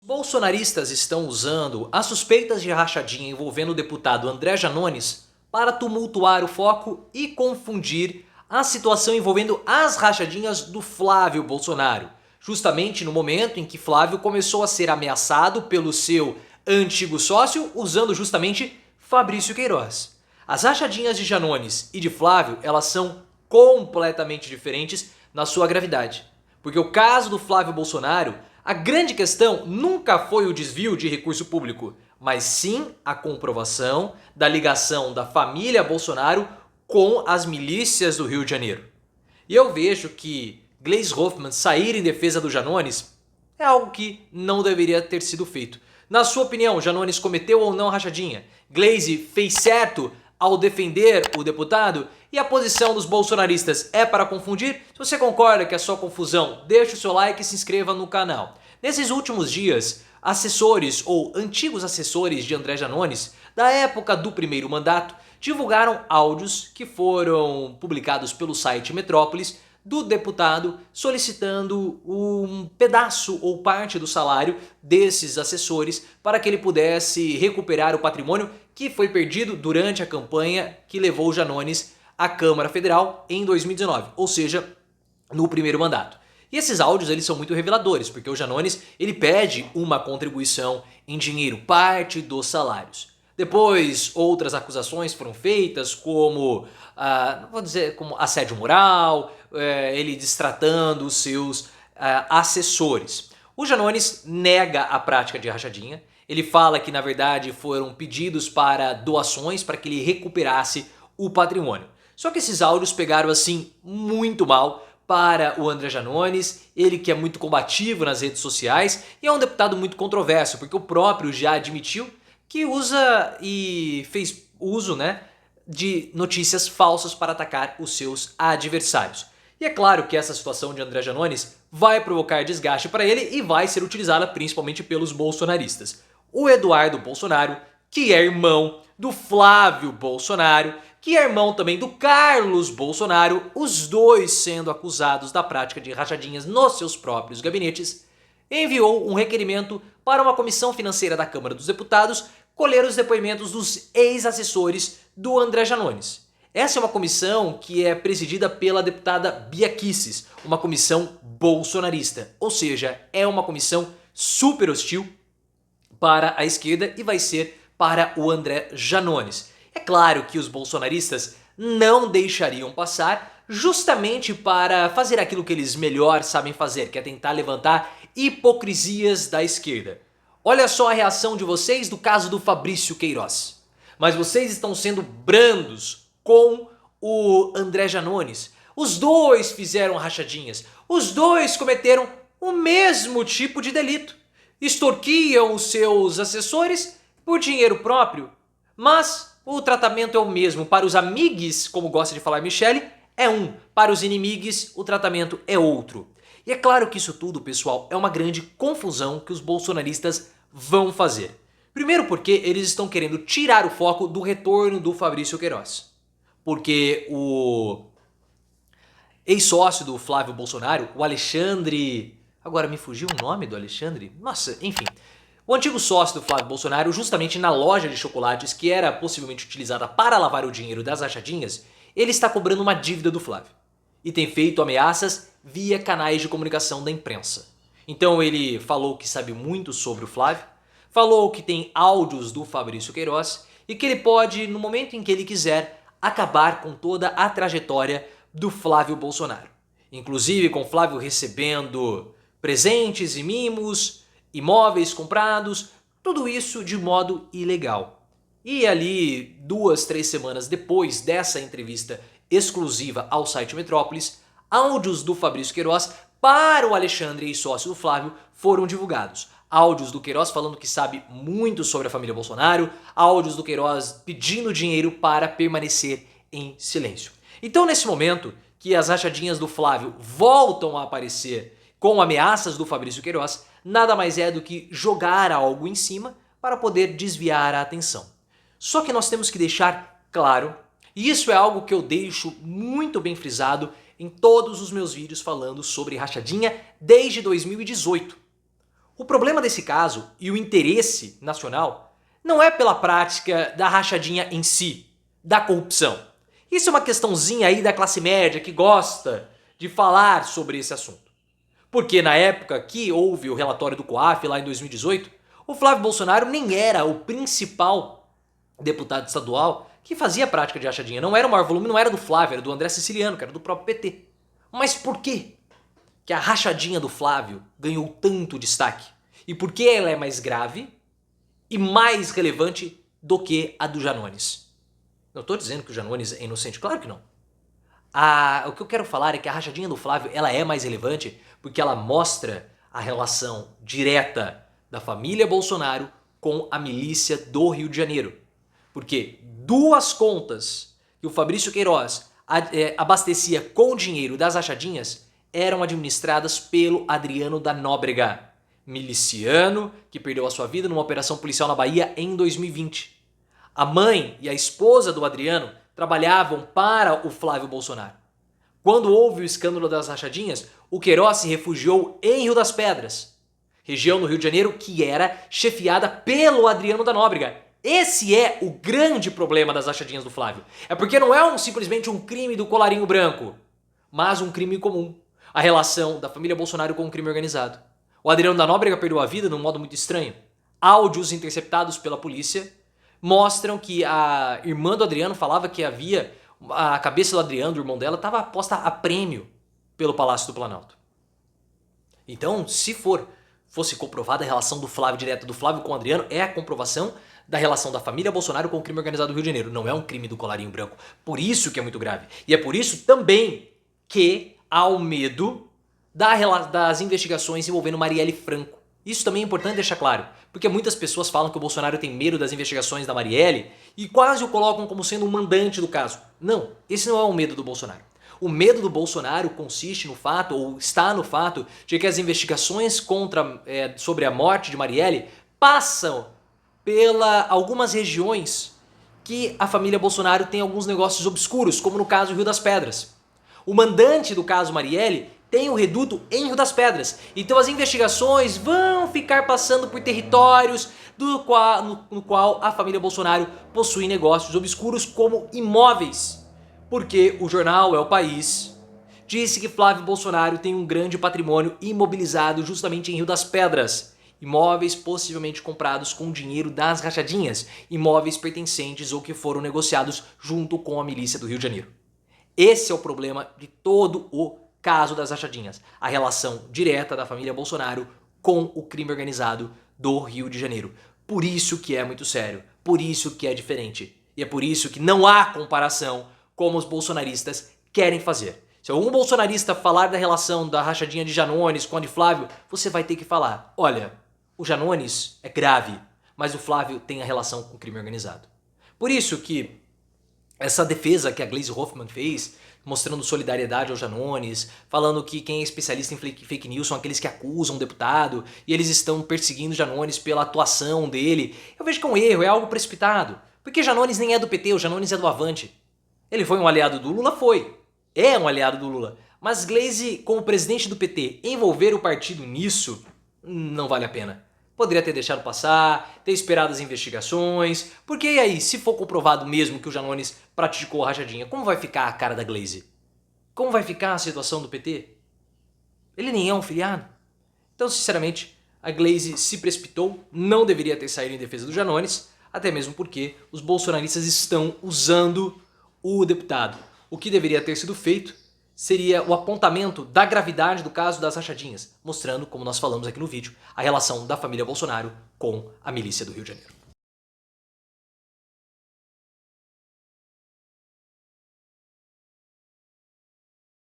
Bolsonaristas estão usando as suspeitas de rachadinha envolvendo o deputado André Janones para tumultuar o foco e confundir a situação envolvendo as rachadinhas do Flávio Bolsonaro, justamente no momento em que Flávio começou a ser ameaçado pelo seu antigo sócio usando justamente Fabrício Queiroz. As rachadinhas de Janones e de Flávio, elas são completamente diferentes na sua gravidade. Porque o caso do Flávio Bolsonaro, a grande questão nunca foi o desvio de recurso público, mas sim a comprovação da ligação da família Bolsonaro com as milícias do Rio de Janeiro. E eu vejo que Gleisi Hoffmann sair em defesa do Janones é algo que não deveria ter sido feito. Na sua opinião, Janones cometeu ou não rachadinha? Gleisi fez certo ao defender o deputado? E a posição dos bolsonaristas é para confundir? Se você concorda que é só confusão, deixe o seu like e se inscreva no canal. Nesses últimos dias, assessores ou antigos assessores de André Janones, da época do primeiro mandato, divulgaram áudios que foram publicados pelo site Metrópolis do deputado solicitando um pedaço ou parte do salário desses assessores para que ele pudesse recuperar o patrimônio que foi perdido durante a campanha que levou Janones à Câmara Federal em 2019, ou seja, no primeiro mandato. E esses áudios eles são muito reveladores, porque o Janones ele pede uma contribuição em dinheiro, parte dos salários. Depois, outras acusações foram feitas, como, não vou dizer como assédio moral, ele destratando os seus assessores. O Janones nega a prática de rachadinha, ele fala que na verdade foram pedidos para doações para que ele recuperasse o patrimônio. Só que esses áudios pegaram assim muito mal para o André Janones, ele que é muito combativo nas redes sociais e é um deputado muito controverso, porque o próprio já admitiu que usa e fez uso, de notícias falsas para atacar os seus adversários. E é claro que essa situação de André Janones vai provocar desgaste para ele e vai ser utilizada principalmente pelos bolsonaristas. O Eduardo Bolsonaro, que é irmão do Flávio Bolsonaro, que é irmão também do Carlos Bolsonaro, os dois sendo acusados da prática de rachadinhas nos seus próprios gabinetes, enviou um requerimento para uma comissão financeira da Câmara dos Deputados colher os depoimentos dos ex-assessores do André Janones. Essa é uma comissão que é presidida pela deputada Bia Kicis, uma comissão bolsonarista, ou seja, é uma comissão super hostil para a esquerda e vai ser para o André Janones. É claro que os bolsonaristas não deixariam passar justamente para fazer aquilo que eles melhor sabem fazer, que é tentar levantar hipocrisias da esquerda. Olha só a reação de vocês do caso do Fabrício Queiroz. Mas vocês estão sendo brandos com o André Janones. Os dois fizeram rachadinhas. Os dois cometeram o mesmo tipo de delito. Extorquiam os seus assessores por dinheiro próprio. Mas o tratamento é o mesmo. Para os amigos, como gosta de falar Michele, é um. Para os inimigos, o tratamento é outro. E é claro que isso tudo, pessoal, é uma grande confusão que os bolsonaristas vão fazer. Primeiro porque eles estão querendo tirar o foco do retorno do Fabrício Queiroz. Porque o ex-sócio do Flávio Bolsonaro, o Alexandre... Agora me fugiu o nome do Alexandre? Nossa, enfim. O antigo sócio do Flávio Bolsonaro, justamente na loja de chocolates que era possivelmente utilizada para lavar o dinheiro das rachadinhas, ele está cobrando uma dívida do Flávio. E tem feito ameaças via canais de comunicação da imprensa. Então ele falou que sabe muito sobre o Flávio, falou que tem áudios do Fabrício Queiroz e que ele pode, no momento em que ele quiser, acabar com toda a trajetória do Flávio Bolsonaro. Inclusive com o Flávio recebendo presentes e mimos, imóveis comprados, tudo isso de modo ilegal. E ali, 2, 3 semanas depois dessa entrevista exclusiva ao site Metrópolis, áudios do Fabrício Queiroz para o Alexandre e sócio do Flávio foram divulgados. Áudios do Queiroz falando que sabe muito sobre a família Bolsonaro, áudios do Queiroz pedindo dinheiro para permanecer em silêncio. Então, nesse momento que as rachadinhas do Flávio voltam a aparecer com ameaças do Fabrício Queiroz, nada mais é do que jogar algo em cima para poder desviar a atenção. Só que nós temos que deixar claro, e isso é algo que eu deixo muito bem frisado em todos os meus vídeos falando sobre rachadinha desde 2018. O problema desse caso e o interesse nacional não é pela prática da rachadinha em si, da corrupção. Isso é uma questãozinha aí da classe média que gosta de falar sobre esse assunto. Porque na época que houve o relatório do COAF, lá em 2018, o Flávio Bolsonaro nem era o principal deputado estadual que fazia a prática de rachadinha. Não era o maior volume, não era do Flávio, era do André Siciliano, que era do próprio PT. Mas por quê que a rachadinha do Flávio ganhou tanto destaque? E por que ela é mais grave e mais relevante do que a do Janones? Não estou dizendo que o Janones é inocente, claro que não. O que eu quero falar é que a rachadinha do Flávio ela é mais relevante porque ela mostra a relação direta da família Bolsonaro com a milícia do Rio de Janeiro. Porque duas contas que o Fabrício Queiroz abastecia com o dinheiro das rachadinhas eram administradas pelo Adriano da Nóbrega, miliciano que perdeu a sua vida numa operação policial na Bahia em 2020. A mãe e a esposa do Adriano trabalhavam para o Flávio Bolsonaro. Quando houve o escândalo das rachadinhas, o Queiroz se refugiou em Rio das Pedras, região no Rio de Janeiro que era chefiada pelo Adriano da Nóbrega. Esse é o grande problema das rachadinhas do Flávio. É porque não é simplesmente um crime do colarinho branco, mas um crime comum. A relação da família Bolsonaro com o crime organizado. O Adriano da Nóbrega perdeu a vida de um modo muito estranho. Áudios interceptados pela polícia mostram que a irmã do Adriano falava que a cabeça do Adriano, do irmão dela, estava posta a prêmio pelo Palácio do Planalto. Então, se fosse comprovada a relação do Flávio, direta do Flávio com o Adriano, é a comprovação da relação da família Bolsonaro com o crime organizado do Rio de Janeiro. Não é um crime do colarinho branco. Por isso que é muito grave. E é por isso também que há o medo das investigações envolvendo Marielle Franco. Isso também é importante deixar claro, porque muitas pessoas falam que o Bolsonaro tem medo das investigações da Marielle e quase o colocam como sendo o mandante do caso. Não, esse não é o medo do Bolsonaro. O medo do Bolsonaro consiste no fato, ou está no fato, de que as investigações sobre a morte de Marielle passam algumas regiões que a família Bolsonaro tem alguns negócios obscuros, como no caso do Rio das Pedras. O mandante do caso Marielle tem o reduto em Rio das Pedras. Então as investigações vão ficar passando por territórios no qual a família Bolsonaro possui negócios obscuros como imóveis. Porque o jornal É o País disse que Flávio Bolsonaro tem um grande patrimônio imobilizado justamente em Rio das Pedras. Imóveis possivelmente comprados com dinheiro das rachadinhas. Imóveis pertencentes ou que foram negociados junto com a milícia do Rio de Janeiro. Esse é o problema de todo o caso das rachadinhas. A relação direta da família Bolsonaro com o crime organizado do Rio de Janeiro. Por isso que é muito sério. Por isso que é diferente. E é por isso que não há comparação como os bolsonaristas querem fazer. Se algum bolsonarista falar da relação da rachadinha de Janones com a de Flávio, você vai ter que falar, olha, o Janones é grave, mas o Flávio tem a relação com o crime organizado. Por isso que essa defesa que a Gleisi Hoffmann fez, mostrando solidariedade ao Janones, falando que quem é especialista em fake news são aqueles que acusam o deputado e eles estão perseguindo o Janones pela atuação dele, eu vejo que é um erro, é algo precipitado. Porque Janones nem é do PT, o Janones é do Avante. Ele foi um aliado do Lula? Foi. É um aliado do Lula. Mas Gleisi, como presidente do PT, envolver o partido nisso não vale a pena. Poderia ter deixado passar, ter esperado as investigações. Porque e aí, se for comprovado mesmo que o Janones praticou a rachadinha, como vai ficar a cara da Gleisi? Como vai ficar a situação do PT? Ele nem é um filiado. Então, sinceramente, a Gleisi se precipitou, não deveria ter saído em defesa do Janones, até mesmo porque os bolsonaristas estão usando o deputado. O que deveria ter sido feito seria o apontamento da gravidade do caso das rachadinhas, mostrando, como nós falamos aqui no vídeo, a relação da família Bolsonaro com a milícia do Rio de Janeiro.